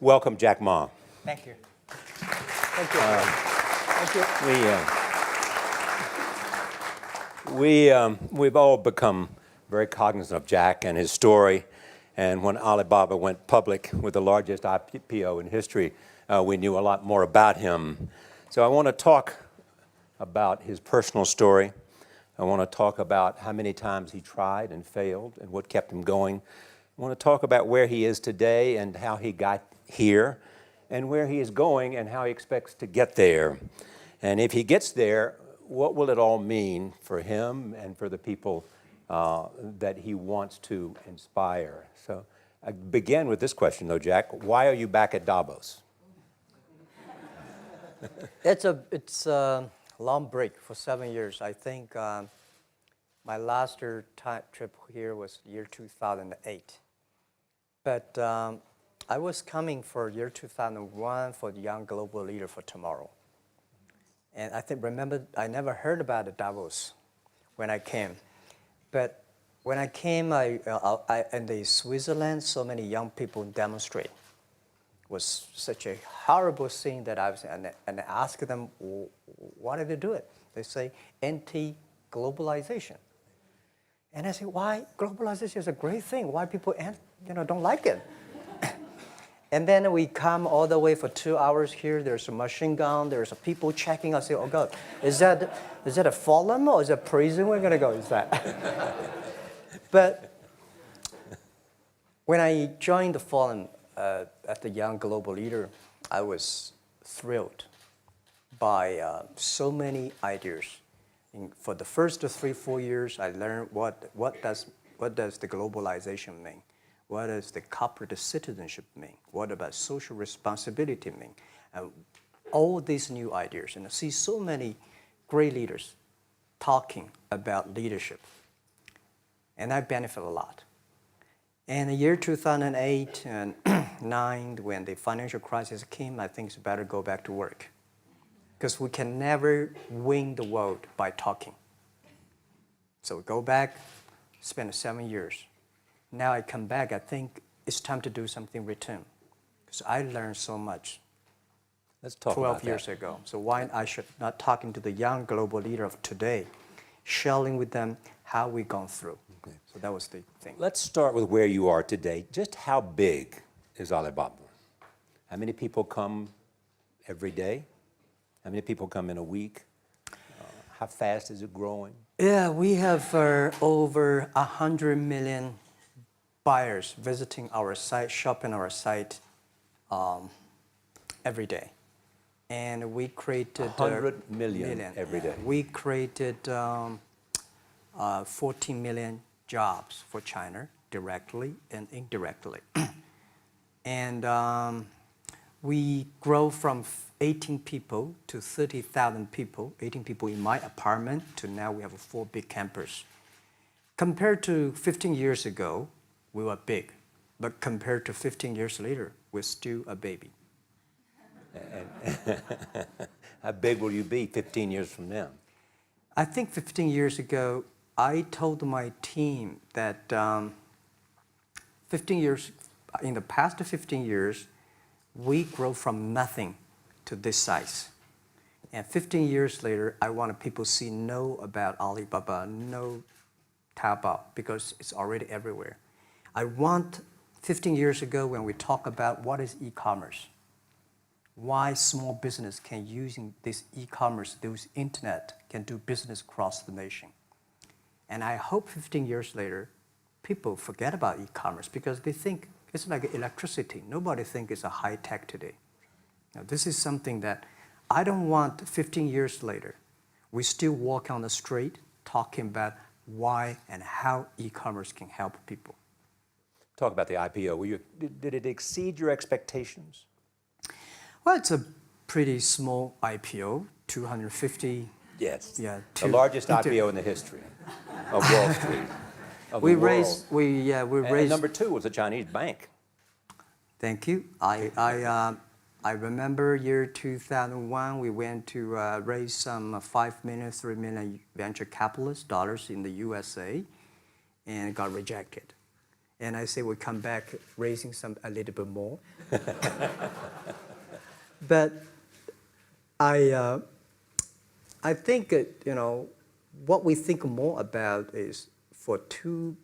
welcome Jack Ma. Thank you. Thank you. Thank you. We've all become very cognizant of Jack and his story. And when Alibaba went public with the largest IPO in history, we knew a lot more about him. So I want to talk about his personal story. I want to talk about how many times he tried and failed and what kept him going. I want to talk about where he is today and how he got here, and where he is going and how he expects to get there. And if he gets there, what will it all mean for him and for the people that he wants to inspire? So I begin with this question, though, Jack. Why are you back at Davos? It's a long break for 7 years. I think my last trip here was year 2008. But I was coming for year 2001 for the Young Global Leader for Tomorrow. And remember, I never heard about the Davos when I came. But when I came, in the Switzerland, so many young people demonstrate. It was such a horrible thing that I was, and I asked them, why did they do it? They say, anti-globalization. And I say, why? Globalization is a great thing. Why people don't like it? And then we come all the way for 2 hours here. There's a machine gun. There's people checking. I say, oh God, is that a forum or is it a prison we're gonna go? Is that? But when I joined the forum at the Young Global Leader, I was thrilled by so many ideas. For the first 3-4 years, I learned what does the globalization mean? What does the corporate citizenship mean? What about social responsibility mean? All these new ideas, and I see so many great leaders talking about leadership, and I benefit a lot. And the year 2008 and 2009, when the financial crisis came, I think it's better go back to work, because we can never win the world by talking. So go back, spend 7 years. Now I come back, I think it's time to do something return. Because I learned so much. Let's talk 12 about years that. ago. So why I should not talking to the young global leader of today, sharing with them how we've gone through. Okay. So that was the thing. Let's start with where you are today. Just how big is Alibaba? How many people come every day? How many people come in a week? How fast is it growing? Yeah, we have over 100 million buyers visiting our site, shopping our site every day. And we created 100 million every day. We created 14 million jobs for China, directly and indirectly. And we grow from 18 people to 30,000 people, 18 people in my apartment, to now we have 4 big campus. Compared to 15 years ago, we were big, but compared to 15 years later, we're still a baby. And how big will you be 15 years from now? I think 15 years ago, I told my team that 15 years, in the past 15 years, we grow from nothing to this size. And 15 years later, I want people to know about Alibaba, know Taobao, because it's already everywhere. I want 15 years ago when we talk about what is e-commerce, why small business can using this e-commerce, this internet, can do business across the nation. And I hope 15 years later, people forget about e-commerce because they think it's like electricity. Nobody thinks it's a high tech today. Now, this is something that I don't want 15 years later, we still walk on the street talking about why and how e-commerce can help people. Talk about the IPO. Did it exceed your expectations? Well, it's a pretty small IPO, 250. Yes. Yeah. The largest IPO in the history of Wall Street. We raised. And number 2 was a Chinese bank. Thank you. I remember year 2001. We went to raise some 5 million, 3 million venture capitalist dollars in the USA, and got rejected. And I say we'll come back raising a little bit more. But I think, what we think more about is for $25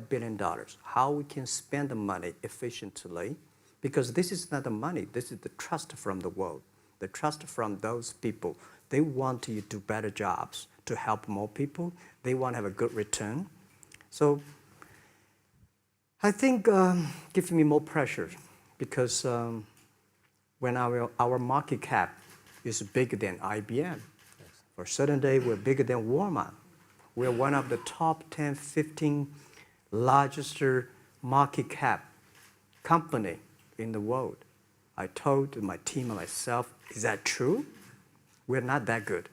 billion, how we can spend the money efficiently, because this is not the money, this is the trust from the world, the trust from those people. They want you to do better jobs to help more people. They want to have a good return. So I think gives me more pressure because when our market cap is bigger than IBM, for a certain day we're bigger than Walmart. We're one of the top 10, 15 largest market cap company in the world. I told my team and myself, is that true? We're not that good.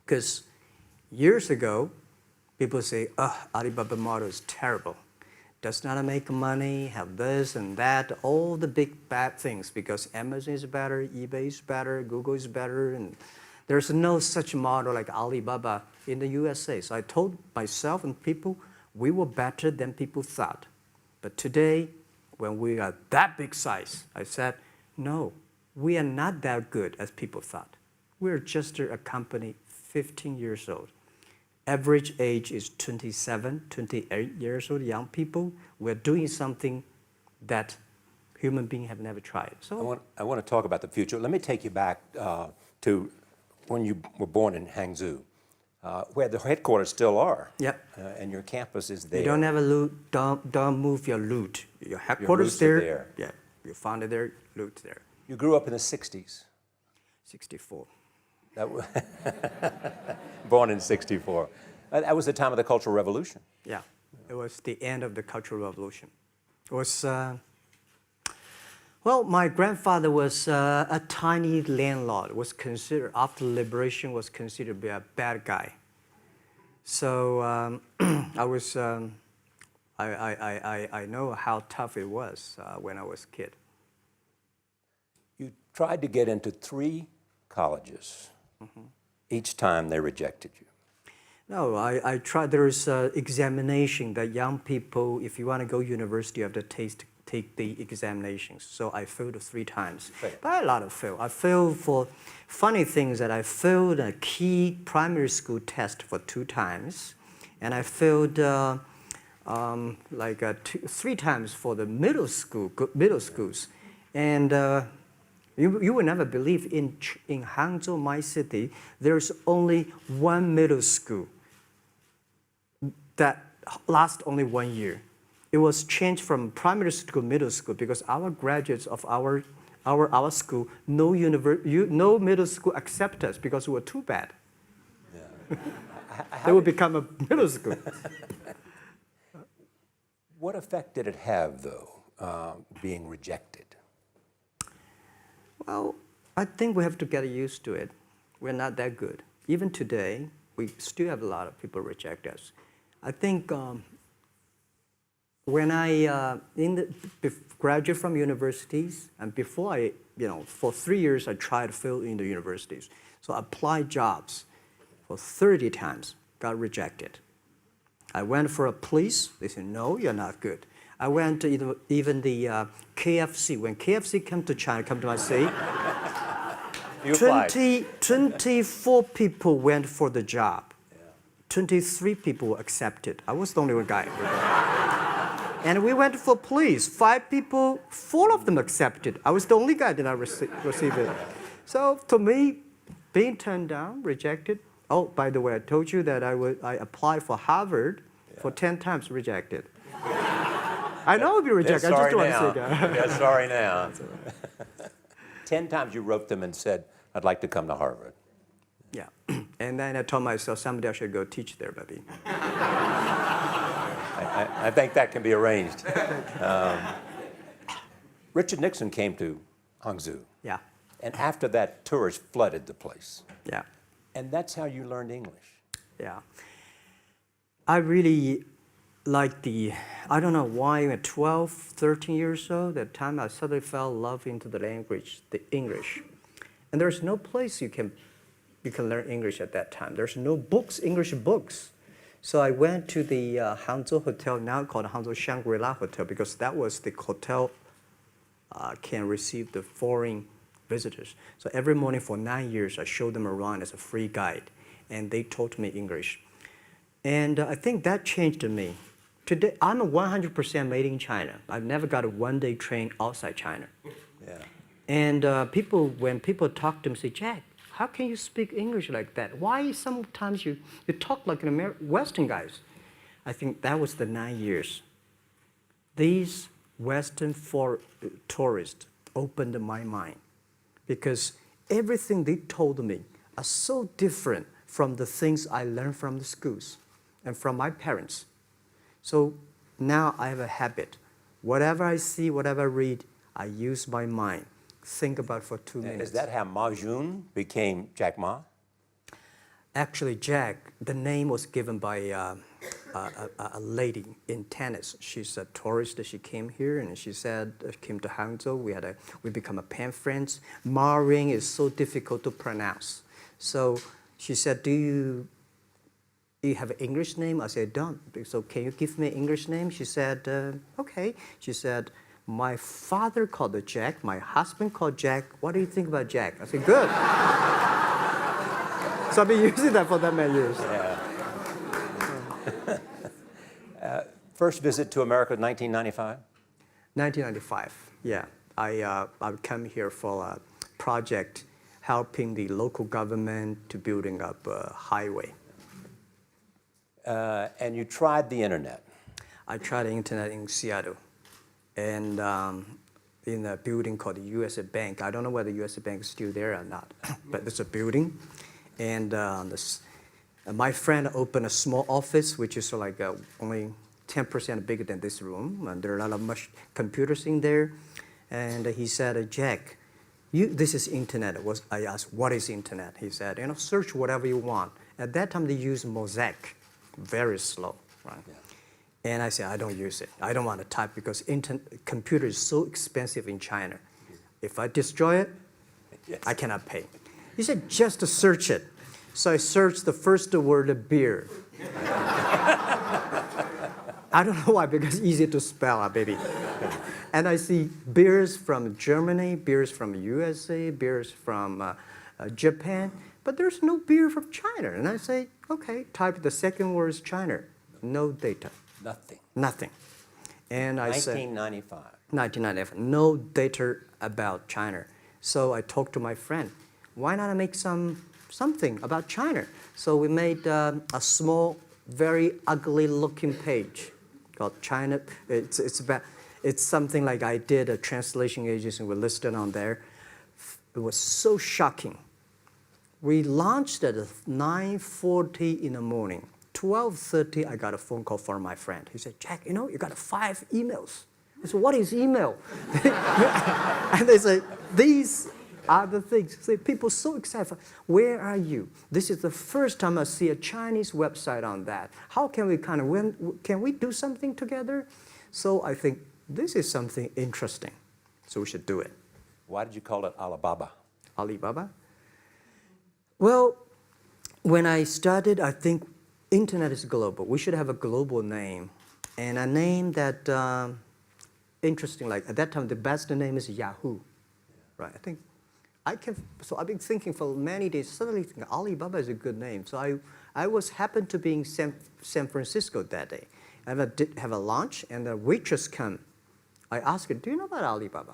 Because years ago, people say, Alibaba model is terrible. Does not make money, have this and that, all the big bad things, because Amazon is better, eBay is better, Google is better, and there's no such model like Alibaba in the USA. So I told myself and people, we were better than people thought. But today, when we are that big size, I said, no, we are not that good as people thought. We're just a company 15 years old. Average age is 27, 28 years old, young people. We're doing something that human beings have never tried. So I want to talk about the future. Let me take you back to when you were born in Hangzhou, where the headquarters still are. Yep. And your campus is there. You don't have a loot, don't move your loot. Your headquarters roots are there. Yeah, you found it there, loot there. You grew up in the 60s. 64. Born in 64. That was the time of the Cultural Revolution. Yeah, it was the end of the Cultural Revolution. It was, well, my grandfather was a tiny landlord, was considered, after liberation, was considered to be a bad guy. So I was, I know how tough it was when I was a kid. You tried to get into 3 colleges. Mm-hmm. Each time they rejected you. No, I tried. There is an examination that young people, if you want to go to university, you have to take the examinations. So I failed 3 times. Right. But a lot of fail. I failed for funny things that I failed a key primary school test for 2 times. And I failed 3 times for the middle schools. And you will never believe in Hangzhou, my city, there's only 1 middle school that lasts only 1 year. It was changed from primary school to middle school because our graduates of our school, no middle school accept us because we were too bad. Yeah. They would become a middle school. What effect did it have, though, being rejected? Well, I think we have to get used to it. We're not that good. Even today, we still have a lot of people reject us. I think when I graduate from universities, and before I, for 3 years, I tried to fill in the universities. So I applied jobs for 30 times, got rejected. I went for a police. They said, no, you're not good. I went to even the KFC. When KFC came to China, come to my city, 24 people went for the job. 23 people were accepted. I was the only one guy. And we went for police. 5 people, 4 of them accepted. I was the only guy that I received it. So to me, being turned down, rejected. Oh, by the way, I told you that I applied for Harvard for 10 times, rejected. I know I'll be rejected. I just don't want to say that. Yeah, sorry now. 10 times you wrote them and said, I'd like to come to Harvard. Yeah. And then I told myself, someday I should go teach there, baby. I think that can be arranged. Richard Nixon came to Hangzhou. Yeah. And after that, tourists flooded the place. Yeah. And that's how you learned English. Yeah. I really like I don't know why, at 12, 13 years old, at that time I suddenly fell in love into the language, the English. And there's no place you can learn English at that time. There's no books, English books. So I went to the Hangzhou Hotel, now called Hangzhou Shangri-La Hotel, because that was the hotel can receive the foreign visitors. So every morning for 9 years, I showed them around as a free guide, and they taught me English. And I think that changed me. Today, I'm a 100% made in China. I've never got a one-day train outside China. Yeah. And when people talk to me, say, Jack, how can you speak English like that? Why sometimes you talk like an Western guys? I think that was the 9 years. These Western tourists opened my mind because everything they told me are so different from the things I learned from the schools and from my parents. So now I have a habit. Whatever I see, whatever I read, I use my mind. Think about for 2 minutes. Is that how Ma Jun became Jack Ma? Actually, Jack, the name was given by a lady in tennis. She's a tourist. She came here and she said, came to Hangzhou. We become a pen friends. Ma Ring is so difficult to pronounce. So she said, do you have an English name? I said, don't. So can you give me an English name? She said, okay. She said, my father called it Jack. My husband called Jack. What do you think about Jack? I said, good. So I've been using that for that many years. Yeah. First visit to America, 1995? 1995, yeah. I come here for a project helping the local government to building up a highway. And you tried the internet. I tried the internet in Seattle. And in a building called the USA Bank. I don't know whether the USA Bank is still there or not, but it's a building. And my friend opened a small office, which is like only 10% bigger than this room. And there are a lot of computers in there. And he said, Jack, this is internet. I asked, what is internet? He said, search whatever you want. At that time, they used Mosaic, very slow, right? Yeah. And I said, I don't use it. I don't want to type because computer is so expensive in China. If I destroy it, yes, I cannot pay. He said, just to search it. So I searched the first word, beer. I don't know why, because it's easy to spell, baby. And I see beers from Germany, beers from USA, beers from Japan, but there's no beer from China. And I say, okay, type the second word is China. No data. Nothing. And I said, 1995, no data about China. So I talked to my friend, why not make something about China? So we made a small, very ugly looking page called China. It's something like I did a translation agency, we listed on there. It was so shocking. We launched at 9:40 in the morning. 12:30, I got a phone call from my friend. He said, Jack, you got 5 emails. I said, what is email? And they say, these are the things. So people so excited. Where are you? This is the first time I see a Chinese website on that. How can we can we do something together? So I think this is something interesting. So we should do it. Why did you call it Alibaba? Alibaba? Well, when I started, I think internet is global. We should have a global name. And a name that, interesting, like at that time, the best name is Yahoo. Right? So I've been thinking for many days, suddenly thinking Alibaba is a good name. So I happened to be in San Francisco that day. I did have a lunch, and the waitress came. I asked her, do you know about Alibaba?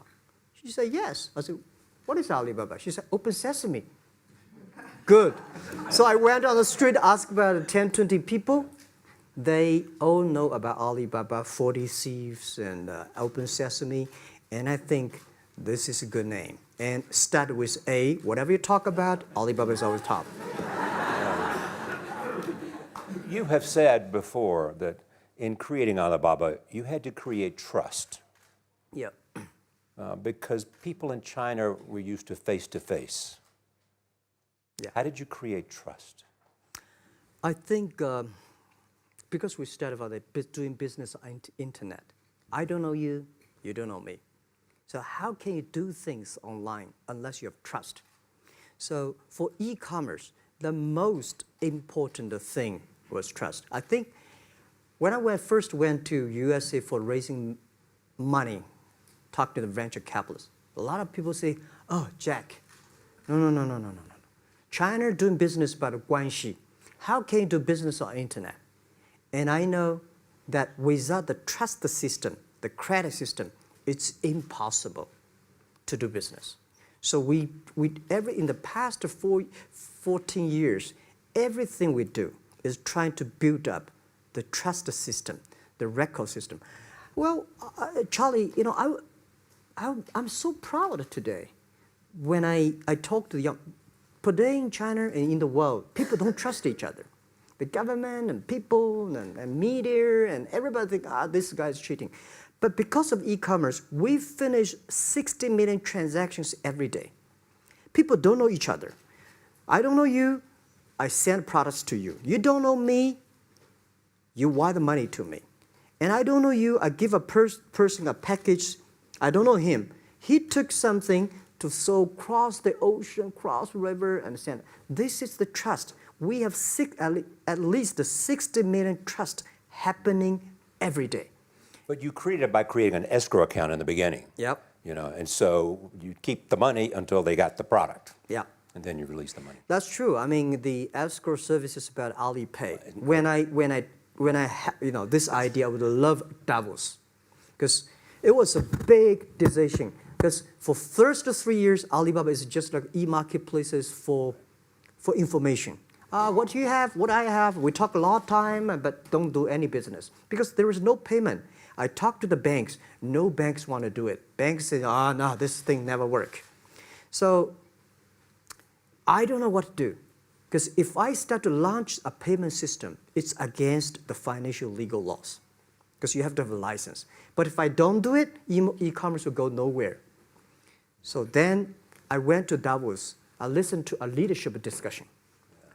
She said, yes. I said, what is Alibaba? She said, Open Sesame. Good. So I went on the street, asked about 10, 20 people. They all know about Alibaba, 40 Thieves, and Open Sesame. And I think this is a good name. And start with A. Whatever you talk about, Alibaba is always top. You have said before that in creating Alibaba, you had to create trust. Yeah. Because people in China were used to face-to-face. Yeah. How did you create trust? I think because we started out doing business on internet. I don't know you, you don't know me. So how can you do things online unless you have trust? So for e-commerce, the most important thing was trust. I think when I first went to USA for raising money, talk to the venture capitalists, a lot of people say, oh, Jack, no. China doing business by the guanxi. How can you do business on internet? And I know that without the trust system, the credit system, it's impossible to do business. So in the past 14 years, everything we do is trying to build up the trust system, the record system. Well, Charlie, I'm so proud today when I talk to the young. Today in China and in the world, people don't trust each other. The government and people and media and everybody think, this guy's cheating. But because of e-commerce, we finish 60 million transactions every day. People don't know each other. I don't know you, I send products to you. You don't know me, you wire the money to me. And I don't know you, I give a person a package, I don't know him. He took something to cross the ocean, cross the river, and send. This is the trust. We have at least 60 million trust happening every day. But you created it by creating an escrow account in the beginning. Yep. And so you keep the money until they got the product. Yeah. And then you release the money. That's true. I mean, the escrow service is about Alipay. When I this idea, I would love Davos, because it was a big decision. Because for first 3 years, Alibaba is just like e-marketplaces for information. What you have, what I have, we talk a lot of time, but don't do any business. Because there is no payment. I talked to the banks. No banks want to do it. Banks say, no, this thing never work. So I don't know what to do. Because if I start to launch a payment system, it's against the financial legal laws. Because you have to have a license. But if I don't do it, e-commerce will go nowhere. So then I went to Davos. I listened to a leadership discussion.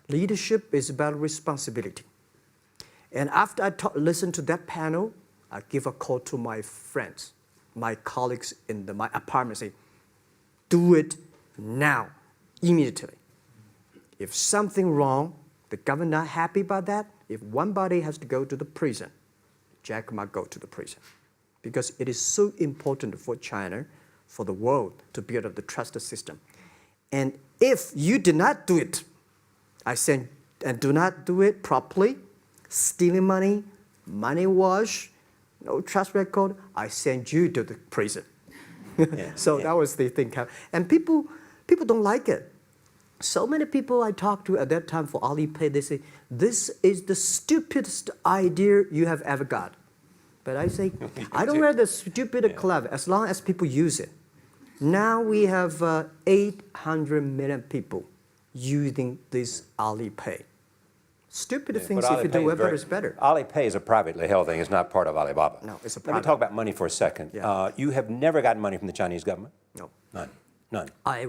Leadership is about responsibility. And after I listened to that panel, I give a call to my friends, my colleagues in my apartment, say, do it now, immediately. If something wrong, the government not happy about that, if one body has to go to the prison, Jack might go to the prison. Because it is so important for China, for the world, to build up the trust system. And if you did not do it, I said, and do not do it properly, stealing money, money wash, no trust record, I send you to the prison. That was the thing. And people don't like it. So many people I talked to at that time for Alipay, they say, this is the stupidest idea you have ever got. But I say, I don't wear the stupid clever as long as people use it. Now we have 800 million people using this Alipay. Stupid things, if you do better, is better. Alipay is a privately held thing. It's not part of Alibaba. No, it's a private. Let me private. talk about money for a second. Yeah. You have never gotten money from the Chinese government? No. None. I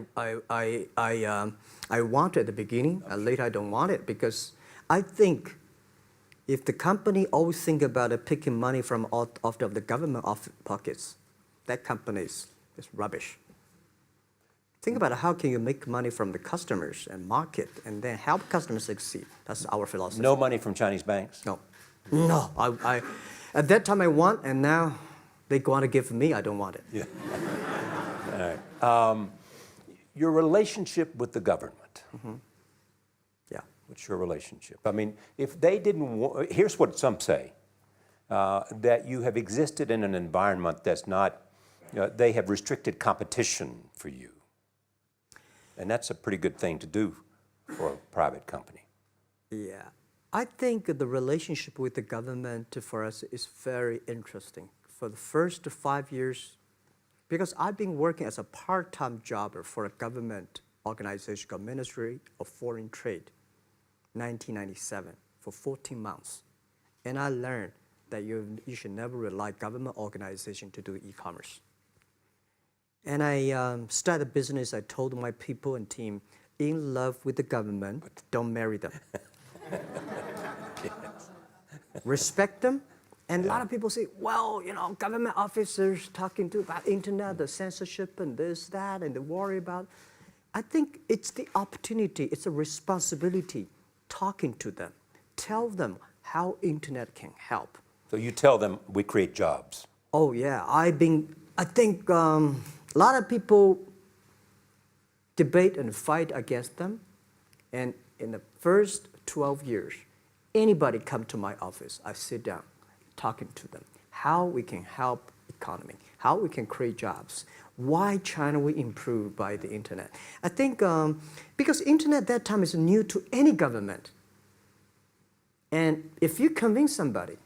want it at the beginning, and later I don't want it, because I think if the company always think about picking money from out of the government pockets, that company is rubbish. Think about how can you make money from the customers and market and then help customers succeed. That's our philosophy. No money from Chinese banks? No. No. I at that time I want, and now they want to give me, I don't want it. Yeah. All right. Your relationship with the government. Mm-hmm. Yeah. What's your relationship? I mean, if they didn't, here's what some say, that you have existed in an environment that's not, they have restricted competition for you. And that's a pretty good thing to do for a private company. Yeah. I think the relationship with the government for us is very interesting. For the first 5 years, because I've been working as a part-time jobber for a government organization called Ministry of Foreign Trade, 1997, for 14 months. And I learned that you should never rely on government organization to do e-commerce. And I started a business. I told my people and team, in love with the government, don't marry them. Respect them. And a lot of people say, well, government officers talking about internet, the censorship and this, that, and they worry about. I think it's the opportunity, it's a responsibility talking to them, tell them how internet can help. So you tell them we create jobs. Oh yeah, I think a lot of people debate and fight against them. And in the first 12 years, anybody come to my office, I sit down talking to them, how we can help economy, how we can create jobs, why China will improve by the internet. I think because internet that time is new to any government. And if you convince somebody,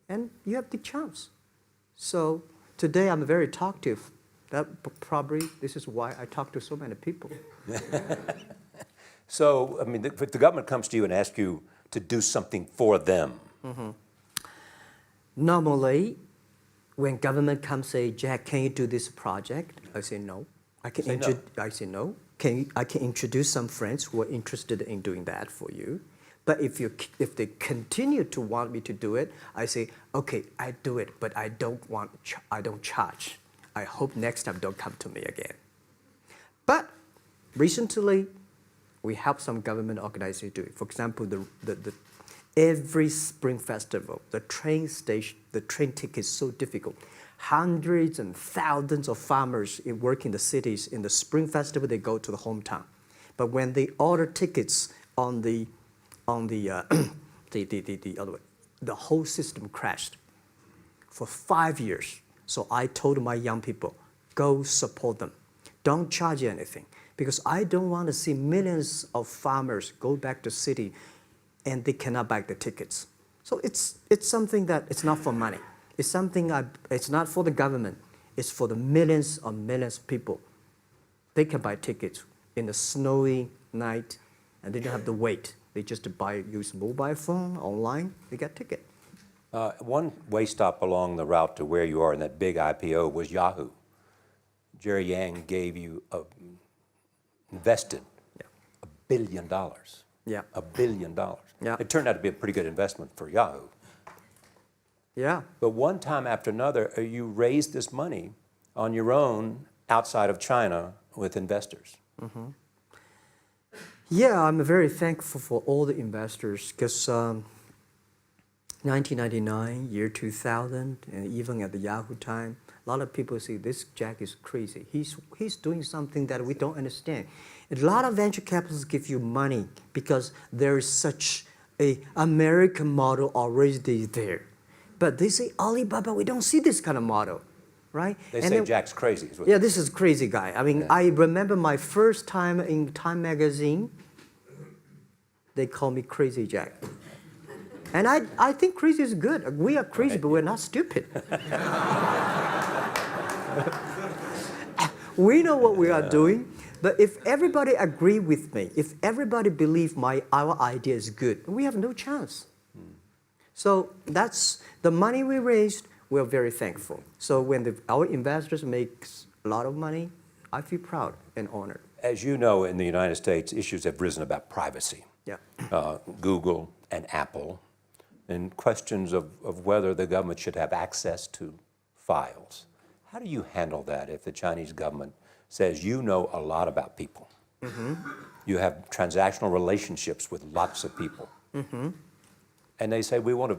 and you have the chance. So today I'm very talkative. That probably, this is why I talk to so many people. So, I mean, if the government comes to you and asks you to do something for them. Normally, when government comes say, Jack, can you do this project? I say no. I say no. I can introduce some friends who are interested in doing that for you. But if they continue to want me to do it, I say, okay, I do it, but I don't charge. I hope next time don't come to me again. But recently, we help some government organizations do it. For example, every Spring Festival, the train ticket is so difficult. Hundreds and thousands of farmers work in the cities. In the Spring Festival, they go to the hometown. But when they order tickets on the other way, the whole system crashed for 5 years. So I told my young people, go support them. Don't charge anything. Because I don't want to see millions of farmers go back to city and they cannot buy the tickets. So it's something that it's not for money. It's something it's not for the government. It's for the millions of people. They can buy tickets in the snowy night and they don't have to wait. They just use mobile phone, online, they get ticket. One way stop along the route to where you are in that big IPO was Yahoo. Jerry Yang gave you invested $1 billion. Yeah. $1 billion. Yeah. It turned out to be a pretty good investment for Yahoo. Yeah. But one time after another, you raised this money on your own outside of China with investors. Yeah, I'm very thankful for all the investors because 1999, year 2000, and even at the Yahoo time, a lot of people say this Jack is crazy. He's doing something that we don't understand. A lot of venture capitalists give you money because there is such a American model already there. But they say, Alibaba, we don't see this kind of model, right? They say Jack's crazy. Yeah, this is crazy guy. I mean, I remember my first time in Time magazine, they call me Crazy Jack. And I think crazy is good. We are crazy, but we're not stupid. We know what we are doing, but if everybody agree with me, if everybody believe our idea is good, we have no chance. So that's the money we raised. We're very thankful. So when our investors make a lot of money, I feel proud and honored. As you know, in the United States, issues have risen about privacy. Yeah. Google and Apple, and questions of whether the government should have access to files. How do you handle that if the Chinese government says you know a lot about people? You have transactional relationships with lots of people. And they say, we want to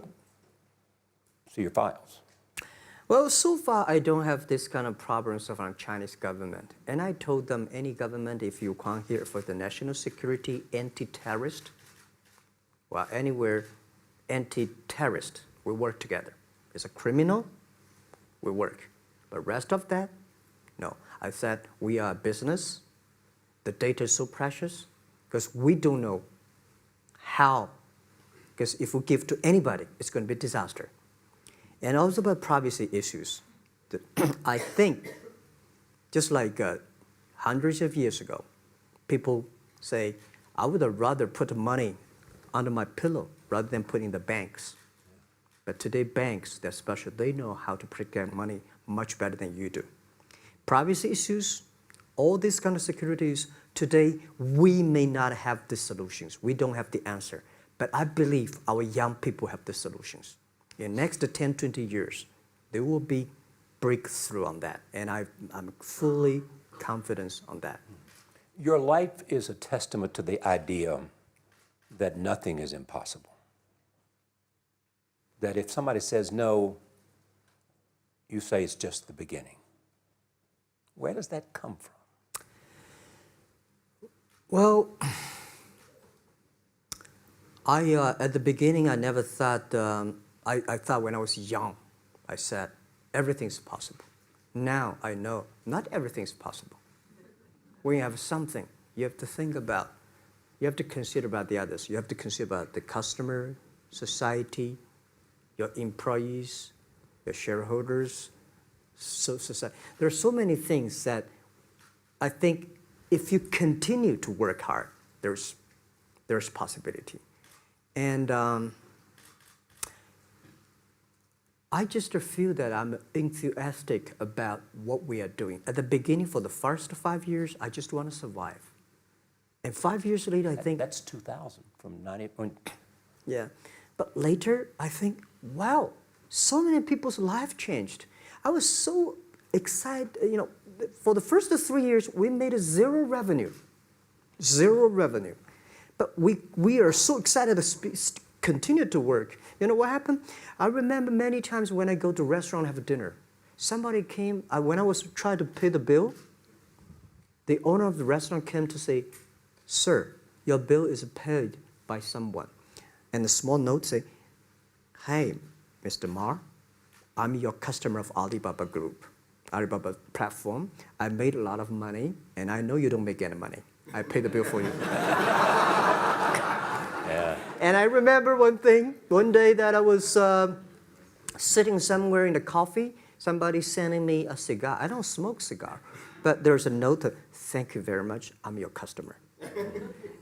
see your files. Well, so far, I don't have this kind of problems from Chinese government. And I told them, any government, if you come here for the national security, anti-terrorist, well, anywhere, anti-terrorist, we work together. It's a criminal, we work. But rest of that, no. I said, we are a business. The data is so precious because we don't know how. Because if we give to anybody, it's going to be a disaster. And also about privacy issues. I think, just like hundreds of years ago, people say, I would rather put money under my pillow rather than put in the banks. But today, banks, they're special. They know how to protect money much better than you do. Privacy issues, all these kind of securities, today, we may not have the solutions. We don't have the answer. But I believe our young people have the solutions. In the next 10, 20 years, there will be breakthrough on that. And I'm fully confident on that. Your life is a testament to the idea that nothing is impossible. That if somebody says no, you say it's just the beginning. Where does that come from? Well, at the beginning, I never thought, I thought when I was young, I said, everything's possible. Now I know not everything's possible. When you have something, you have to think about, you have to consider about the others. You have to consider about the customer, society, your employees, your shareholders, society. There are so many things that I think if you continue to work hard, there's possibility. And I just feel that I'm enthusiastic about what we are doing. At the beginning, for the first 5 years, I just want to survive. And 5 years later, I think... That's 2000, from 90... Yeah. But later, I think, wow, so many people's life changed. I was so excited, you know, for the first 3 years, we made zero revenue. Zero revenue. But we are so excited to continue to work. You know what happened? I remember many times when I go to a restaurant and have dinner, somebody came, when I was trying to pay the bill, the owner of the restaurant came to say, "Sir, your bill is paid by someone." And the small note say, "Hey, Mr. Ma, I'm your customer of Alibaba Group, Alibaba platform. I made a lot of money, and I know you don't make any money. I pay the bill for you." Yeah. And I remember one day that I was sitting somewhere in the coffee, somebody sending me a cigar. I don't smoke cigar, but there's a note, "Thank you very much, I'm your customer."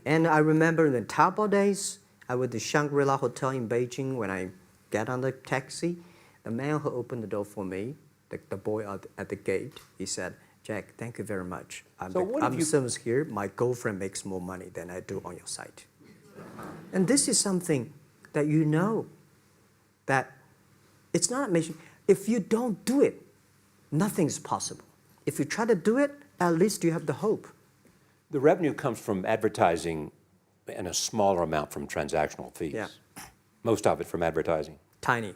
And I remember in the Taobao days, I was at the Shangri-La Hotel in Beijing. When I get on the taxi, the man who opened the door for me, the boy at the gate, he said, "Jack, thank you very much. I'm service here. My girlfriend makes more money than I do on your site." And this is something that you know, that it's not amazing. If you don't do it, nothing's possible. If you try to do it, at least you have the hope. The revenue comes from advertising and a smaller amount from transactional fees. Yeah. Most of it from advertising. Tiny.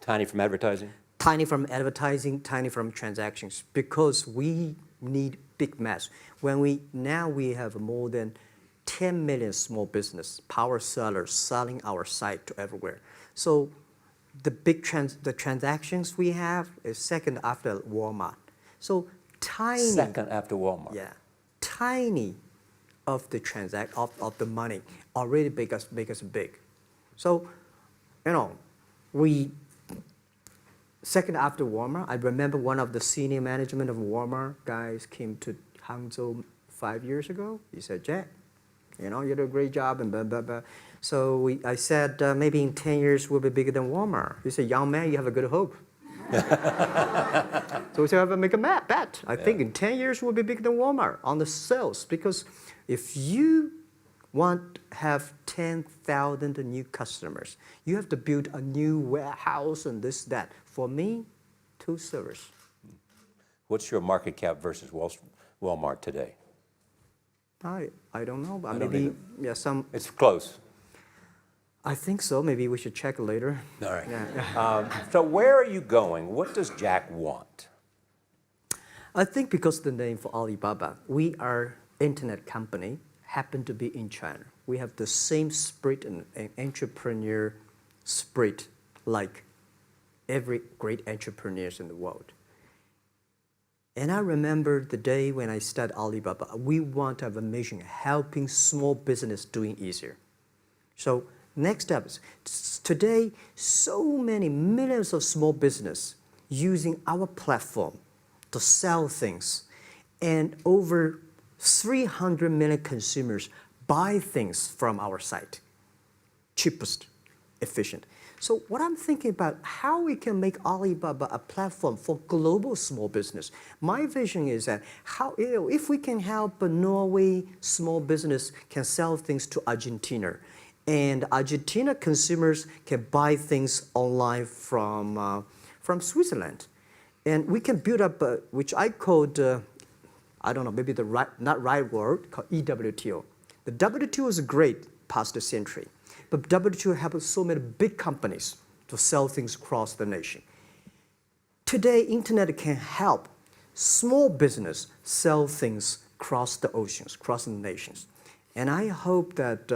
Tiny from advertising? Tiny from advertising, tiny from transactions, because we need big mass. Now we have more than 10 million small business power sellers selling our site to everywhere. So the transactions we have is second after Walmart. So tiny. Second after Walmart. Yeah, tiny of the of the money already make us big. So, you know, second after Walmart, I remember one of the senior management of Walmart guys came to Hangzhou 5 years ago. He said, "Jack, you know, you did a great job," and blah, blah, blah. So I said, "Maybe in 10 years we'll be bigger than Walmart." He said, "Young man, you have a good hope." So we said, "I make a bet. I think in 10 years we'll be bigger than Walmart on the sales." Because if you want to have 10,000 new customers, you have to build a new warehouse and this, that. For me, 2 servers. What's your market cap versus Walmart today? I don't know, but I don't maybe, either. yeah, some. It's close. I think so. Maybe we should check later. All right. Yeah. So where are you going? What does Jack want? I think because the name for Alibaba, we are internet company, happen to be in China. We have the same spirit and entrepreneur spirit like every great entrepreneurs in the world. And I remember the day when I started Alibaba, we want to have a mission helping small business doing easier. So next step is, today, so many millions of small business using our platform to sell things, and over 300 million consumers buy things from our site. Cheapest, efficient. So what I'm thinking about, how we can make Alibaba a platform for global small business. My vision is that if we can help a Norway small business can sell things to Argentina, and Argentina consumers can buy things online from Switzerland. And we can build up, which I called, I don't know, maybe not right word, called EWTO. The WTO is great, past century. But WTO helps so many big companies to sell things across the nation. Today, internet can help small business sell things across the oceans, across the nations. And I hope that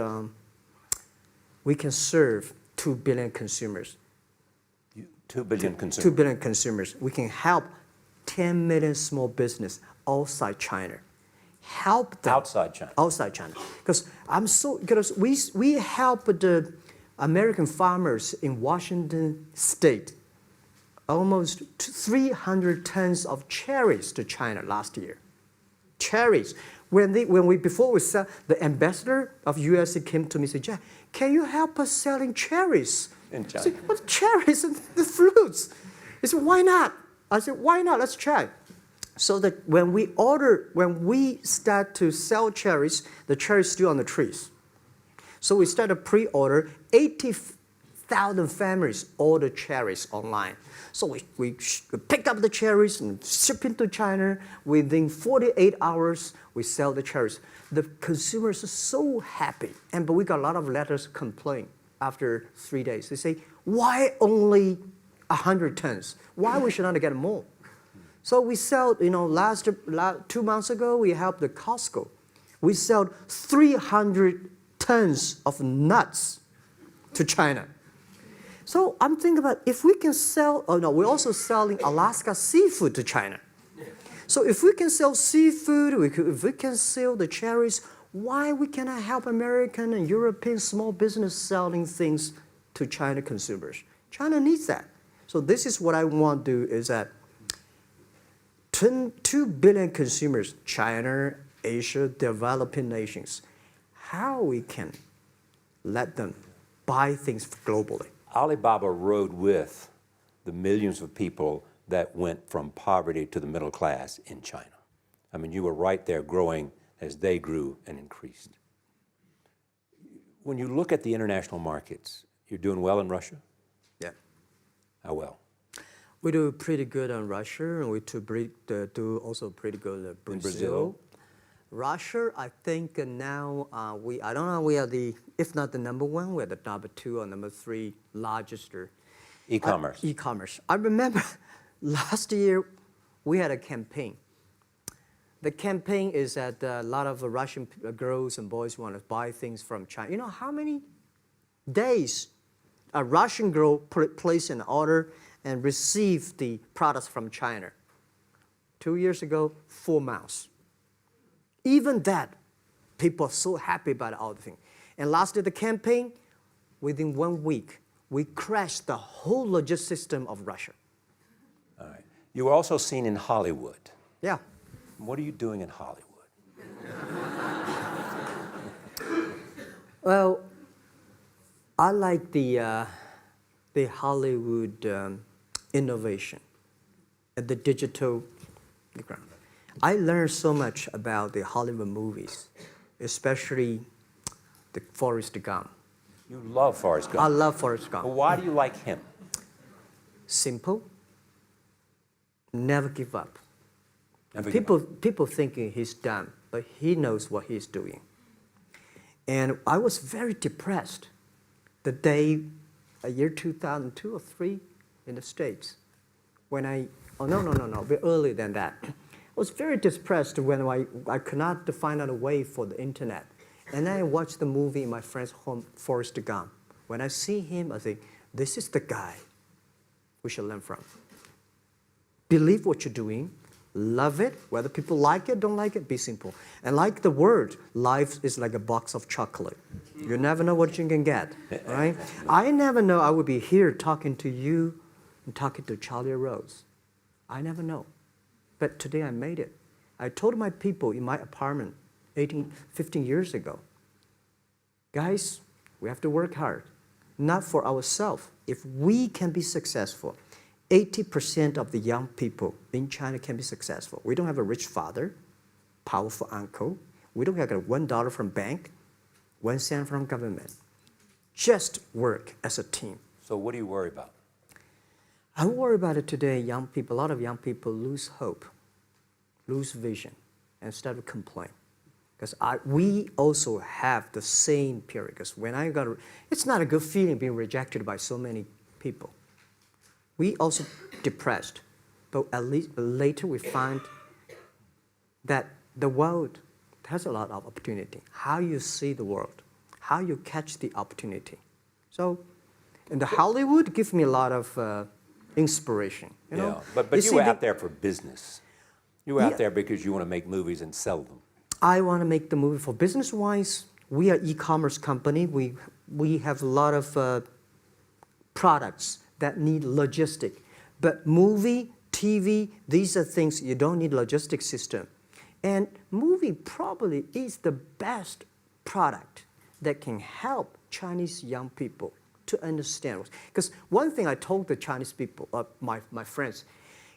we can serve 2 billion consumers. 2 billion consumers. 2 billion consumers. We can help 10 million small business outside China. Help them. Outside China. Outside China. Because we help the American farmers in Washington State almost 300 tons of cherries to China last year. Cherries. Before we sell, the ambassador of US came to me and said, Jack, can you help us selling cherries? In China. I said, what cherries and the fruits? He said, why not? I said, why not? Let's try. So that when we start to sell cherries, the cherries still on the trees. So we start a pre-order, 80,000 families order cherries online. So we pick up the cherries and ship into China. Within 48 hours, we sell the cherries. The consumers are so happy. But we got a lot of letters complain after 3 days. They say, why only 100 tons? Why we should not get more? So we sell, 2 months ago, we helped the Costco. We sold 300 tons of nuts to China. So I'm thinking about if we can sell, we're also selling Alaska seafood to China. So if we can sell seafood, if we can sell the cherries, why we cannot help American and European small business selling things to China consumers? China needs that. So this is what I want to do is that 2 billion consumers, China, Asia, developing nations, how we can let them buy things globally. Alibaba rode with the millions of people that went from poverty to the middle class in China. I mean, you were right there growing as they grew and increased. When you look at the international markets, you're doing well in Russia? Yeah. How well? We do pretty good on Russia, and we do also pretty good in Brazil. In Brazil? Russia, I think now I don't know, we are if not the number one, we're the number 2 or number 3 largest. E-commerce. E-commerce. I remember last year we had a campaign. The campaign is that a lot of Russian girls and boys want to buy things from China. You know how many days a Russian girl placed an order and received the products from China? 2 years ago, 4 months. Even that, people are so happy about all the thing. And last year, the campaign, within 1 week, we crashed the whole logistics system of Russia. All right. You were also seen in Hollywood. Yeah. What are you doing in Hollywood? Well, I like the Hollywood innovation and the digital background. I learned so much about the Hollywood movies, especially the Forrest Gump. You love Forrest Gump. I love Forrest Gump. Well, why do you like him? Simple. Never give up. Never give up. People thinking he's dumb, but he knows what he's doing. And I was very depressed the day, year 2002 or 3 in the States, when a bit earlier than that. I was very depressed when I could not find out a way for the internet. And then I watched the movie in my friend's home, Forrest Gump. When I see him, I think, this is the guy we should learn from. Believe what you're doing, love it, whether people like it, don't like it, be simple. And like the word, life is like a box of chocolate. You never know what you can get, right? I never know I would be here talking to you and talking to Charlie Rose. I never know. But today I made it. I told my people in my apartment 15 years ago, guys, we have to work hard, not for ourselves. If we can be successful, 80% of the young people in China can be successful. We don't have a rich father, powerful uncle. We don't have $1 from bank, 1 cent from government. Just work as a team. So what do you worry about? I worry about it today. Young people, a lot of young people lose hope, lose vision, and start to complain. Because we also have the same period. Because when it's not a good feeling being rejected by so many people. We also depressed, but at least later we find that the world has a lot of opportunity. How you see the world, how you catch the opportunity. So, and the Hollywood gives me a lot of inspiration. You know? But you were out there for business. You were out there because you want to make movies and sell them. I want to make the movie for business-wise. We are e-commerce company. We have a lot of products that need logistic. But movie, TV, these are things you don't need logistic system. And movie probably is the best product that can help Chinese young people to understand. Because one thing I told the Chinese people, my friends,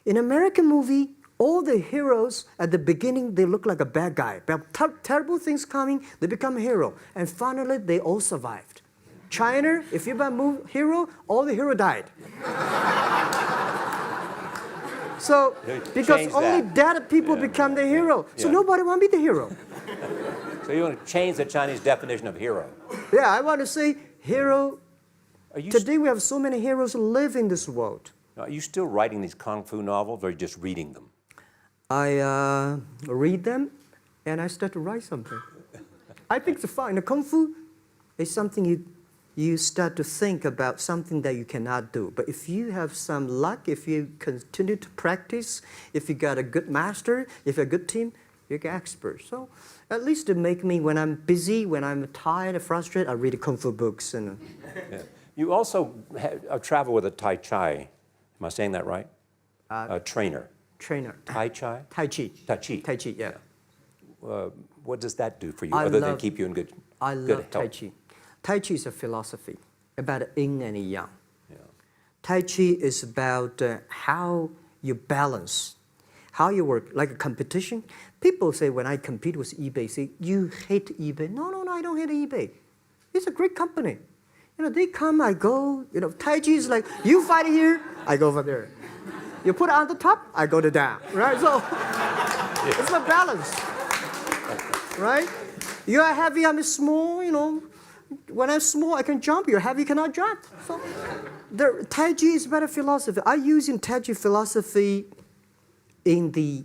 in American movie, all the heroes at the beginning, they look like a bad guy. Terrible things coming, they become a hero. And finally, they all survived. China, if you're a hero, all the hero died. So, because only dead people become the hero. So nobody want to be the hero. So you want to change the Chinese definition of hero? Yeah, I want to say hero. Today we have so many heroes who live in this world. Are you still writing these kung fu novels, or are you just reading them? I read them, and I start to write something. I think it's fun. The kung fu is something you start to think about something that you cannot do. But if you have some luck, if you continue to practice, if you got a good master, if you're a good team, you get expert. So at least to make me, when I'm busy, when I'm tired or frustrated, I read kung fu books. And You also travel with a Tai Chi. Am I saying that right? A trainer. Trainer. Tai Chi? Tai Chi. Tai Chi. Tai Chi, yeah. What does that do for you, other than keep you in good health? I love Tai Chi. Tai Chi is a philosophy about yin and yang. Yeah. Tai Chi is about how you balance, how you work, like a competition. People say when I compete with eBay, say, you hate eBay. No, I don't hate eBay. It's a great company. You know, they come, I go. You know, Tai Chi is like, you fight here, I go over there. You put it on the top, I go to down, right? So it's a balance, right? You are heavy, I'm small, you know. When I'm small, I can jump. You're heavy, you cannot jump. So the Tai Chi is about a philosophy. I use in Tai Chi philosophy in the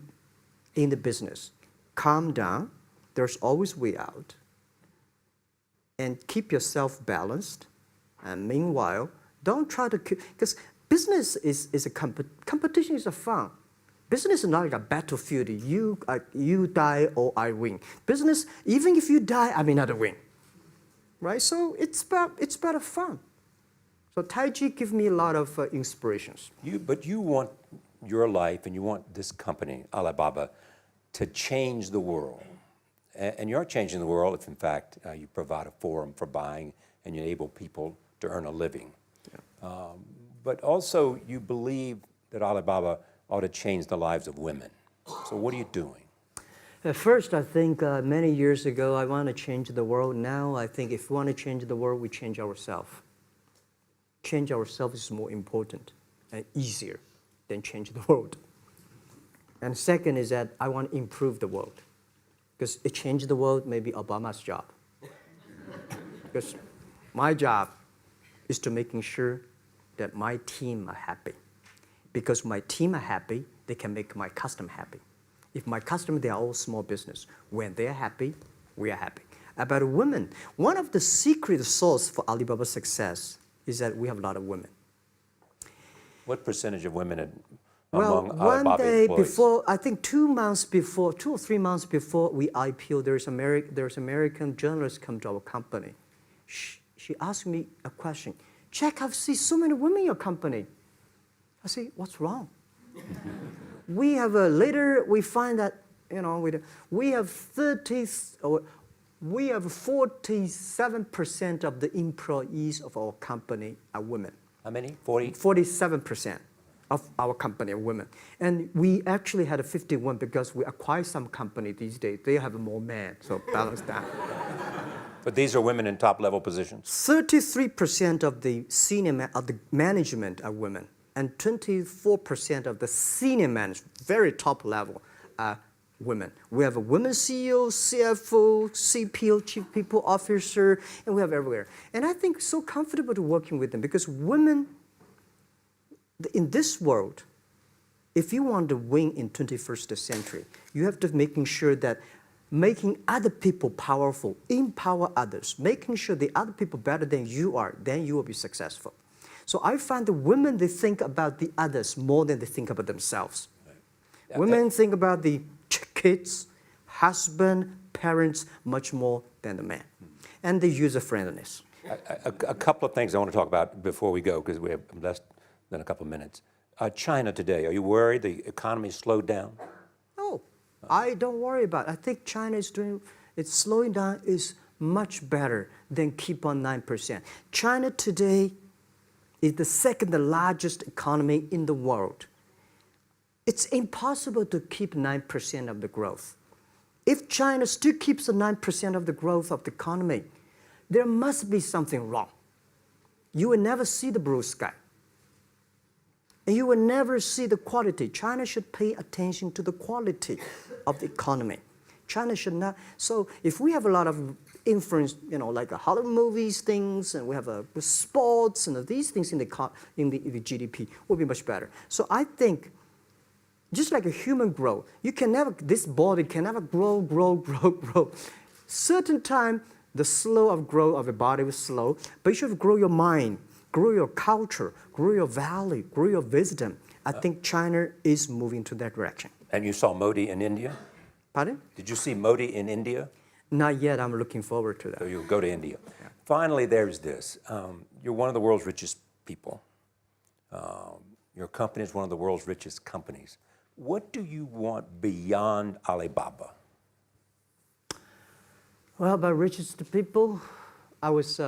business. Calm down. There's always way out. And keep yourself balanced. And meanwhile, don't try to because business is a competition is a fun. Business is not like a battlefield. You die or I win. Business, even if you die, I may not win. Right? So it's about fun. So Tai Chi gives me a lot of inspirations. But you want your life and you want this company, Alibaba, to change the world. And you're changing the world if, in fact, you provide a forum for buying and you enable people to earn a living. Yeah. But also, you believe that Alibaba ought to change the lives of women. So what are you doing? At first, I think many years ago, I want to change the world. Now, I think if we want to change the world, we change ourselves. Change ourselves is more important and easier than change the world. And second is that I want to improve the world. Because it changed the world may be Obama's job. Because my job is to making sure that my team are happy. Because my team are happy, they can make my customer happy. If my customer, they are all small business. When they're happy, we are happy. About women, one of the secret source for Alibaba's success is that we have a lot of women. What percentage of women Well, among one Alibaba day employees? before, I think 2 or 3 months before we IPO, there's American journalist come to our company. She asked me a question. Jack, I've seen so many women in your company. I say, what's wrong? We have later we find that we have 47% of the employees of our company are women. How many? 40? 47% of our company are women. And we actually had a 51 because we acquired some company these days. They have more men, so balance that. But these are women in top-level positions? 33% of the management are women. And 24% of the senior management, very top level, are women. We have a women CEO, CFO, CPO, Chief People Officer, and we have everywhere. And I think so comfortable to working with them because women, in this world, if you want to win in 21st century, you have to making sure that making other people powerful, empower others, making sure the other people better than you are, then you will be successful. So I find the women, they think about the others more than they think about themselves. Right. Yeah, women think about the kids, husband, parents, much more than the man. And the user-friendliness. A couple of things I want to talk about before we go, because we have less than a couple of minutes. China today, are you worried the economy slowed down? No, I don't worry about it. I think China is doing, it's slowing down is much better than keep on 9%. China today is the second largest economy in the world. It's impossible to keep 9% of the growth. If China still keeps the 9% of the growth of the economy, there must be something wrong. You will never see the blue sky. And you will never see the quality. China should pay attention to the quality of the economy. China should not. So if we have a lot of influence, like Hollywood movies, things, and we have sports and these things in the GDP, will be much better. So I think, just like a human growth, this body can never grow. Certain time, the slow of growth of the body is slow, but you should grow your mind, grow your culture, grow your value, grow your wisdom. I think China is moving to that direction. And you saw Modi in India? Pardon? Did you see Modi in India? Not yet. I'm looking forward to that. So you'll go to India. Yeah. Finally, there's this. You're one of the world's richest people. Your company is one of the world's richest companies. What do you want beyond Alibaba? Well, about richest people, I was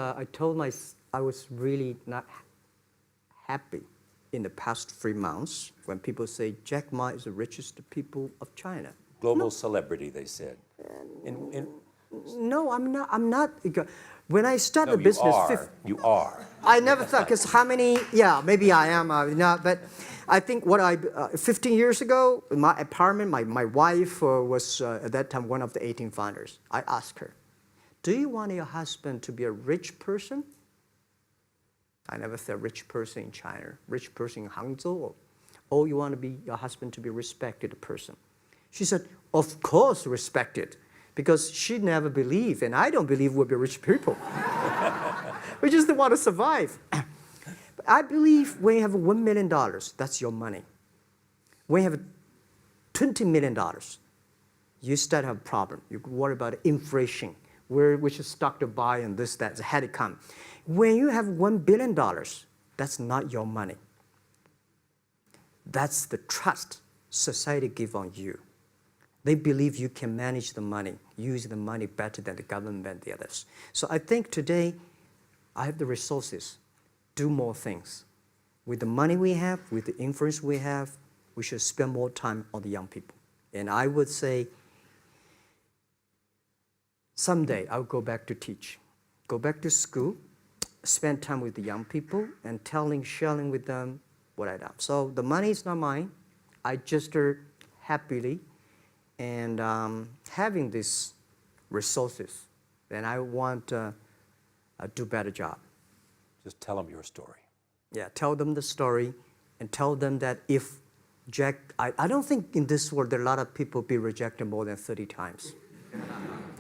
really not happy in the past 3 months when people say Jack Ma is the richest people of China. Global celebrity, they said. No, I'm not. When I started the business, you are. I never thought, because how many? Yeah, maybe I am. But I think 15 years ago, in my apartment, my wife was at that time one of the 18 founders. I asked her, "Do you want your husband to be a rich person?" I never said rich person in China, rich person in Hangzhou. Or you want your husband to be a respected person? She said, "Of course, respected." Because she never believed, and I don't believe we'll be rich people. We just want to survive. But I believe when you have $1 million, that's your money. When you have $20 million, you start to have a problem. You worry about inflation, which is stock to buy and this, that, had it come. When you have $1 billion, that's not your money. That's the trust society gives on you. They believe you can manage the money, use the money better than the government and the others. So I think today, I have the resources, do more things. With the money we have, with the influence we have, we should spend more time on the young people. And I would say, someday I'll go back to teach, go back to school, spend time with the young people, and sharing with them what I done. So the money is not mine. I just happily and having these resources, then I want to do a better job. Just tell them your story. Yeah, tell them the story and tell them that if Jack, I don't think in this world there are a lot of people be rejected more than 30 times.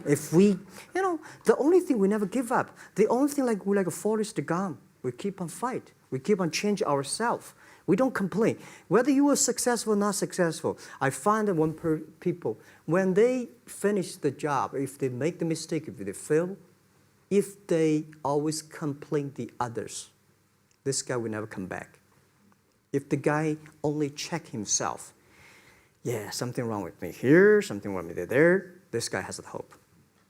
If we, the only thing we never give up, the only thing we're like a Forrest Gump, we keep on fight. We keep on changing ourselves. We don't complain. Whether you were successful or not successful, I find that people, when they finish the job, if they make the mistake, if they fail, if they always complain the others, this guy will never come back. If the guy only check himself, yeah, something wrong with me here, something wrong with me there, this guy has a hope.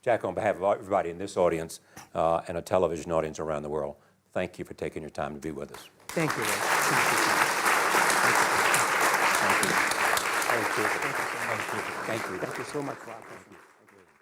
Jack, on behalf of everybody in this audience and a television audience around the world, thank you for taking your time to be with us. Thank you, Ray. Thank you. Thank you. Thank you. Thank you. Thank you so much, Rob.